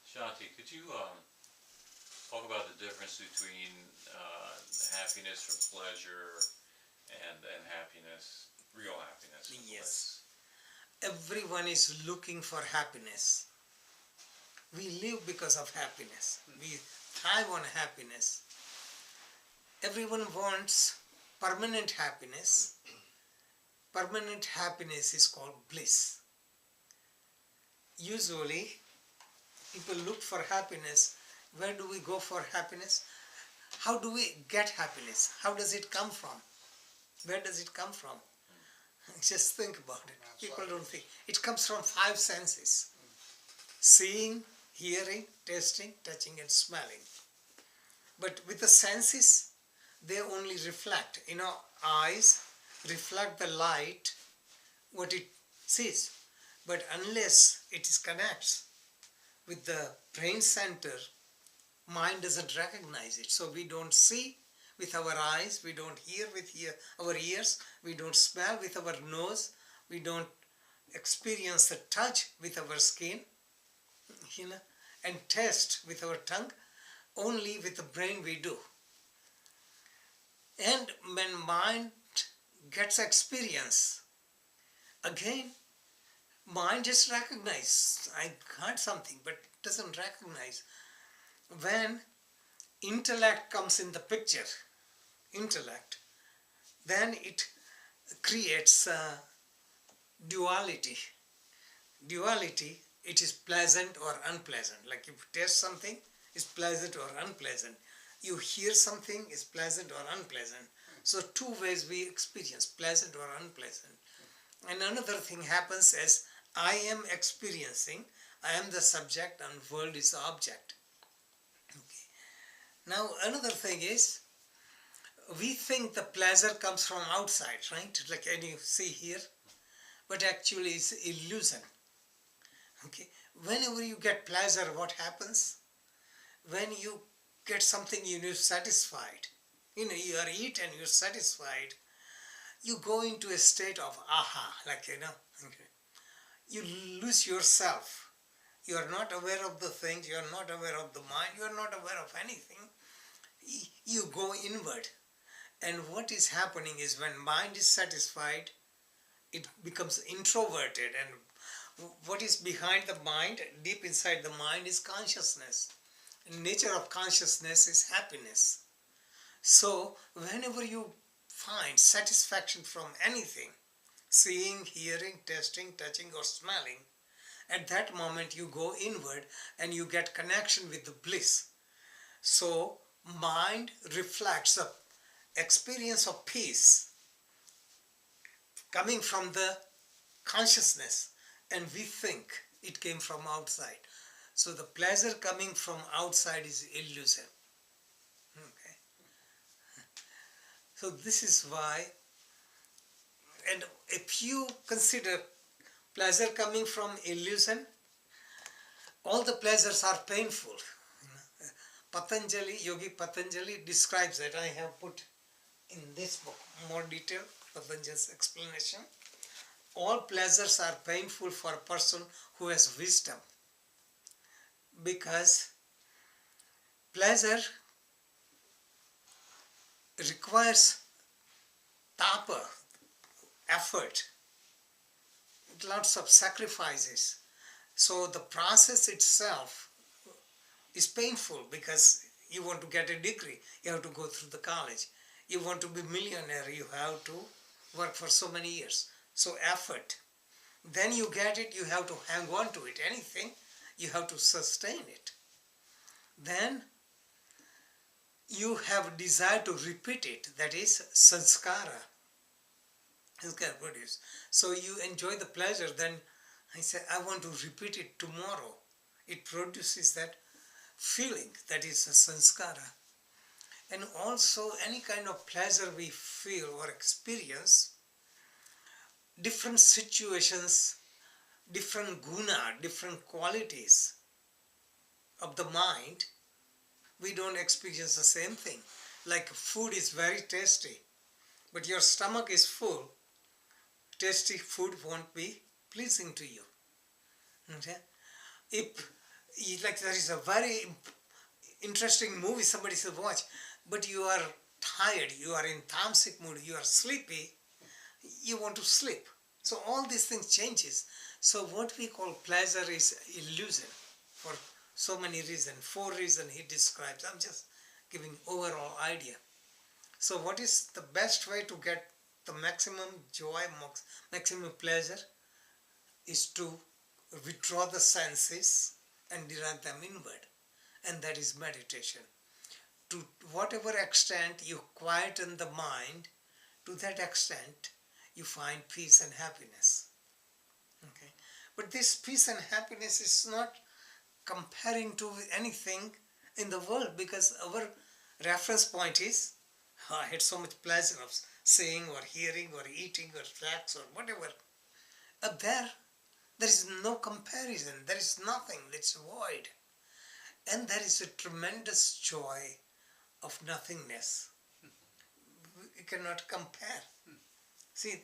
Shanti, could you talk about the difference between happiness from pleasure and happiness, real happiness from bliss? Yes. Everyone is looking for happiness. We live because of happiness. We thrive on happiness. Everyone wants permanent happiness. Permanent happiness is called bliss. Usually, people look for happiness. Where do we go for happiness? How do we get happiness? How does it come from? Where does it come from? Just think about it. People don't think. It comes from five senses: seeing, hearing, tasting, touching, and smelling. But with the senses, they only reflect. Eyes reflect the light, what it sees. But unless it connects with the brain center, mind doesn't recognize it. So we don't see with our eyes, we don't hear with our ears, we don't smell with our nose, we don't experience the touch with our skin, and taste with our tongue. Only with the brain we do. And when mind gets experience, again, mind just recognizes, I got something, but doesn't recognize. When intellect comes in the picture, then it creates duality. Duality, it is pleasant or unpleasant. Like if you taste something, it's pleasant or unpleasant. You hear something, it's pleasant or unpleasant. So two ways we experience, pleasant or unpleasant. And another thing happens as I am experiencing, I am the subject and world is the object. Okay. Now another thing is, we think the pleasure comes from outside, right? Like and you see here, but actually it's illusion. Okay. Whenever you get pleasure, what happens? When you get something, you're satisfied. You are eaten, you're satisfied. You go into a state of aha, okay. You lose yourself. You are not aware of the things, you are not aware of the mind, you are not aware of anything. You go inward. And what is happening is when mind is satisfied, it becomes introverted. And what is behind the mind, deep inside the mind, is consciousness. The nature of consciousness is happiness. So whenever you find satisfaction from anything, seeing, hearing, tasting, touching, or smelling, at that moment you go inward and you get connection with the bliss. So mind reflects the experience of peace coming from the consciousness, and we think it came from outside. So the pleasure coming from outside is illusion. Okay. So this is why, and if you consider pleasure coming from illusion, all the pleasures are painful. Yogi Patanjali describes that. I have put in this book more detail, Patanjali's explanation. All pleasures are painful for a person who has wisdom, because pleasure requires tapa, effort, lots of sacrifices. So the process itself is painful, because you want to get a degree, you have to go through the college. You want to be millionaire, you have to work for so many years. So effort. Then you get it, you have to hang on to it. Anything, you have to sustain it. Then you have desire to repeat it, that is sanskara. Sanskara produce. So you enjoy the pleasure, then I say, I want to repeat it tomorrow. It produces that feeling, that is a sanskara. And also any kind of pleasure we feel or experience, different situations, different guna, different qualities of the mind, we don't experience the same thing. Like food is very tasty, but your stomach is full, tasty food won't be pleasing to you. Okay? If like there is a very interesting movie somebody should watch, but you are tired, you are in tamasic mood, you are sleepy, you want to sleep. So all these things changes. So what we call pleasure is illusion for so many reasons. 4 reasons he describes. I'm just giving overall idea. So what is the best way to get the maximum joy, maximum pleasure is to withdraw the senses and direct them inward. And that is meditation. To whatever extent you quieten the mind, to that extent you find peace and happiness. Okay. But this peace and happiness is not comparing to anything in the world, because our reference point is, I had so much pleasure of seeing or hearing or eating or sex or whatever. Up there is no comparison, there is nothing, it's void. And there is a tremendous joy of nothingness. You cannot compare. See,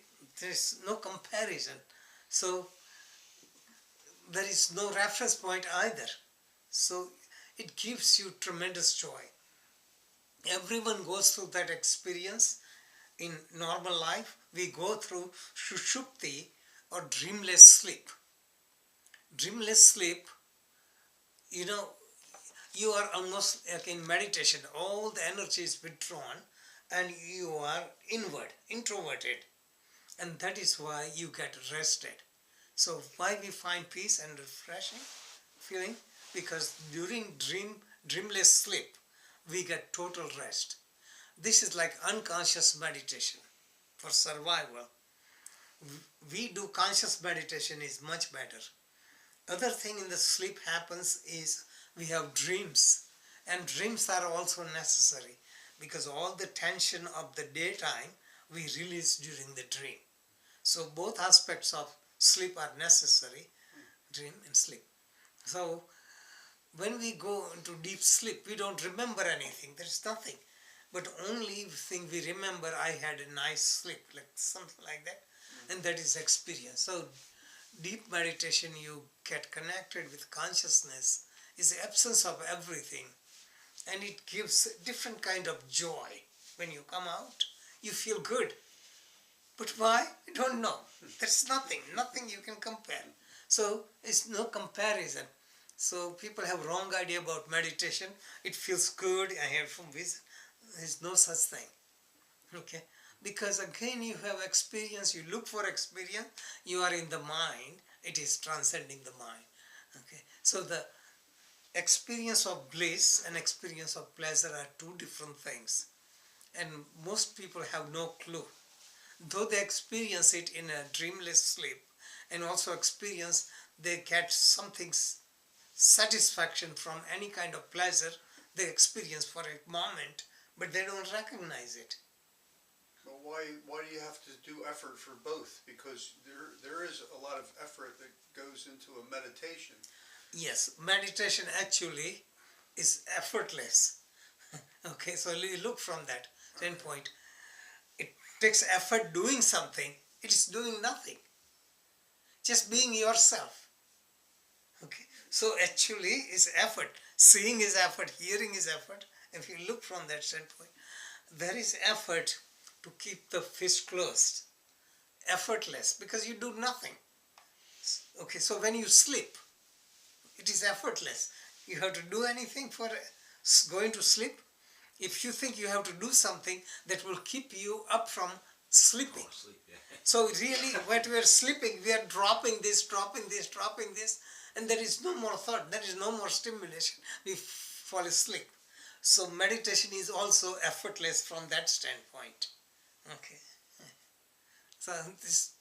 there is no comparison. So there is no reference point either. So it gives you tremendous joy. Everyone goes through that experience in normal life. We go through sushupti or dreamless sleep. Dreamless sleep, you know, you are almost like in meditation. All the energy is withdrawn and you are inward, introverted. And that is why you get rested. So why we find peace and refreshing feeling? Because during dreamless sleep, we get total rest. This is like unconscious meditation for survival. We do conscious meditation is much better. Other thing in the sleep happens is we have dreams, and dreams are also necessary because all the tension of the daytime we release during the dream. So both aspects of sleep are necessary, dream and sleep. So when we go into deep sleep, we don't remember anything, there is nothing. But only thing we remember, I had a nice sleep, like something like that, and that is experience. So deep meditation, you get connected with consciousness, is the absence of everything, and it gives a different kind of joy. When you come out, you feel good. But why? I don't know. There's nothing you can compare. So it's no comparison. So people have wrong idea about meditation. It feels good, I have from vision. There's no such thing. Okay? Because again you have experience, you look for experience, you are in the mind, it is transcending the mind. Okay? So the experience of bliss and experience of pleasure are two different things. And most people have no clue. Though they experience it in a dreamless sleep and also experience, they get something satisfaction from any kind of pleasure they experience for a moment, but they don't recognize it. But why do you have to do effort for both? Because there is a lot of effort that goes into a meditation. Yes, meditation actually is effortless. Okay, so you look from that standpoint. It takes effort doing something, it is doing nothing. Just being yourself. Okay, so actually it's effort. Seeing is effort, hearing is effort. If you look from that standpoint, there is effort to keep the fist closed. Effortless, because you do nothing. Okay, so when you sleep, it is effortless. You have to do anything for going to sleep. If you think you have to do something that will keep you up from sleeping. So really, when we are sleeping, we are dropping this, and there is no more thought, there is no more stimulation. We fall asleep. So meditation is also effortless from that standpoint. Okay. So this